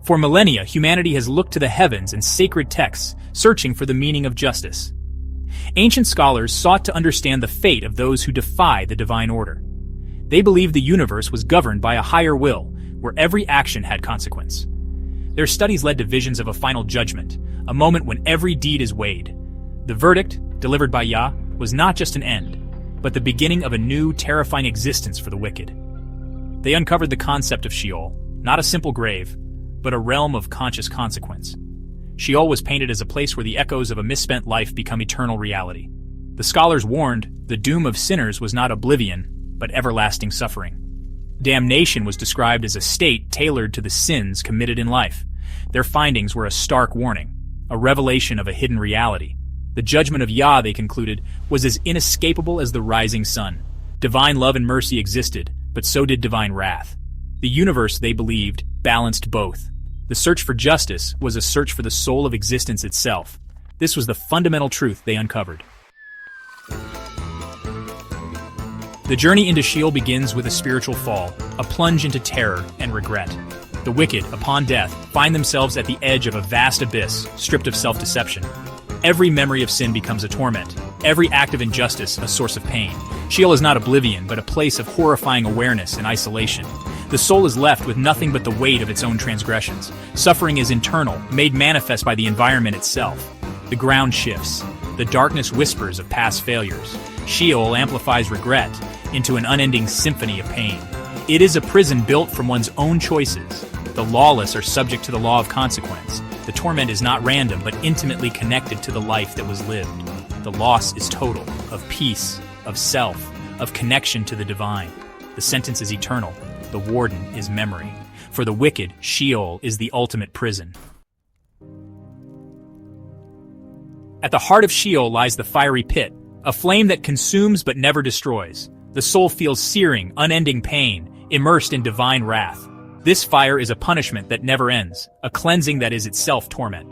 For millennia, humanity has looked to the heavens and sacred texts, searching for the meaning of justice. Ancient scholars sought to understand the fate of those who defy the divine order. They believed the universe was governed by a higher will, where every action had consequence. Their studies led to visions of a final judgment, a moment when every deed is weighed. The verdict, delivered by Yah, was not just an end, but the beginning of a new, terrifying existence for the wicked. They uncovered the concept of Sheol, not a simple grave, but a realm of conscious consequence. Sheol was painted as a place where the echoes of a misspent life become eternal reality. The scholars warned the doom of sinners was not oblivion, but everlasting suffering. Damnation was described as a state tailored to the sins committed in life. Their findings were a stark warning, a revelation of a hidden reality. The judgment of Yah, they concluded, was as inescapable as the rising sun. Divine love and mercy existed, but so did divine wrath. The universe, they believed, balanced both. The search for justice was a search for the soul of existence itself. This was the fundamental truth they uncovered. The journey into Sheol begins with a spiritual fall, a plunge into terror and regret. The wicked, upon death, find themselves at the edge of a vast abyss, stripped of self-deception. Every memory of sin becomes a torment, every act of injustice a source of pain. Sheol is not oblivion, but a place of horrifying awareness and isolation. The soul is left with nothing but the weight of its own transgressions. Suffering is internal, made manifest by the environment itself. The ground shifts. The darkness whispers of past failures. Sheol amplifies regret into an unending symphony of pain. It is a prison built from one's own choices. The lawless are subject to the law of consequence. The torment is not random, but intimately connected to the life that was lived. The loss is total, of peace, of self, of connection to the divine. The sentence is eternal. The warden is memory. For the wicked, Sheol is the ultimate prison. At the heart of Sheol lies the fiery pit, a flame that consumes but never destroys. The soul feels searing, unending pain, immersed in divine wrath. This fire is a punishment that never ends, a cleansing that is itself torment.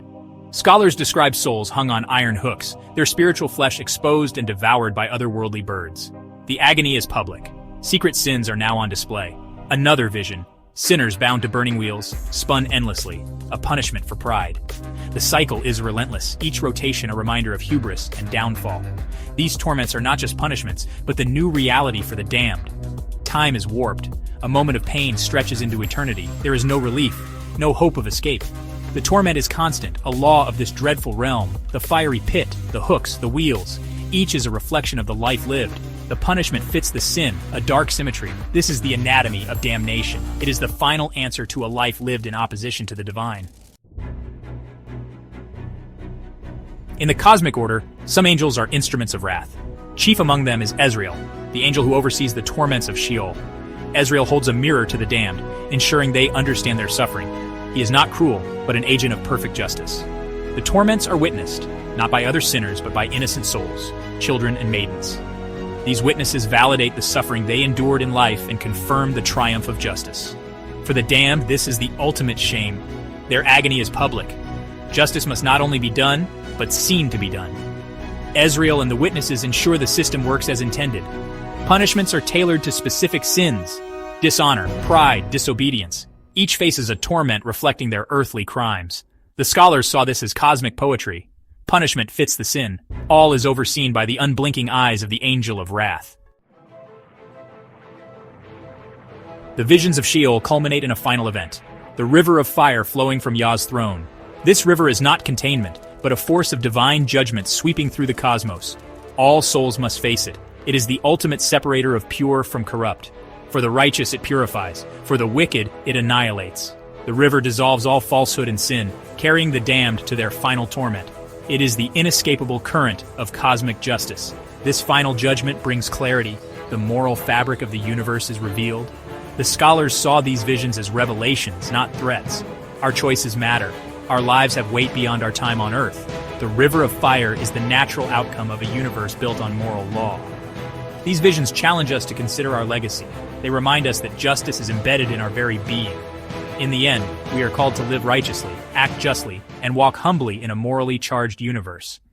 Scholars describe souls hung on iron hooks, their spiritual flesh exposed and devoured by otherworldly birds. The agony is public. Secret sins are now on display. Another vision. Sinners bound to burning wheels, spun endlessly, a punishment for pride. The cycle is relentless, each rotation a reminder of hubris and downfall. These torments are not just punishments, but the new reality for the damned. Time is warped. A moment of pain stretches into eternity. There is no relief, no hope of escape. The torment is constant, a law of this dreadful realm. The fiery pit, the hooks, the wheels, each is a reflection of the life lived. The punishment fits the sin, a dark symmetry. This is the anatomy of damnation. It is the final answer to a life lived in opposition to the divine. In the cosmic order, some angels are instruments of wrath. Chief among them is Ezra, the angel who oversees the torments of Sheol. Ezra holds a mirror to the damned, ensuring they understand their suffering. He is not cruel, but an agent of perfect justice. The torments are witnessed, not by other sinners, but by innocent souls, children and maidens. These witnesses validate the suffering they endured in life and confirm the triumph of justice. For the damned, this is the ultimate shame. Their agony is public. Justice must not only be done, but seen to be done. Ezra and the witnesses ensure the system works as intended. Punishments are tailored to specific sins: dishonor, pride, disobedience. Each faces a torment reflecting their earthly crimes. The scholars saw this as cosmic poetry. Punishment fits the sin. All is overseen by the unblinking eyes of the angel of wrath. The visions of Sheol culminate in a final event: the river of fire flowing from Yah's throne. This river is not containment, but a force of divine judgment sweeping through the cosmos. All souls must face it. It is the ultimate separator of pure from corrupt. For the righteous it purifies, for the wicked it annihilates. The river dissolves all falsehood and sin, carrying the damned to their final torment. It is the inescapable current of cosmic justice. This final judgment brings clarity. The moral fabric of the universe is revealed. The scholars saw these visions as revelations, not threats. Our choices matter. Our lives have weight beyond our time on earth. The river of fire is the natural outcome of a universe built on moral law. These visions challenge us to consider our legacy. They remind us that justice is embedded in our very being. In the end, we are called to live righteously, act justly, and walk humbly in a morally charged universe.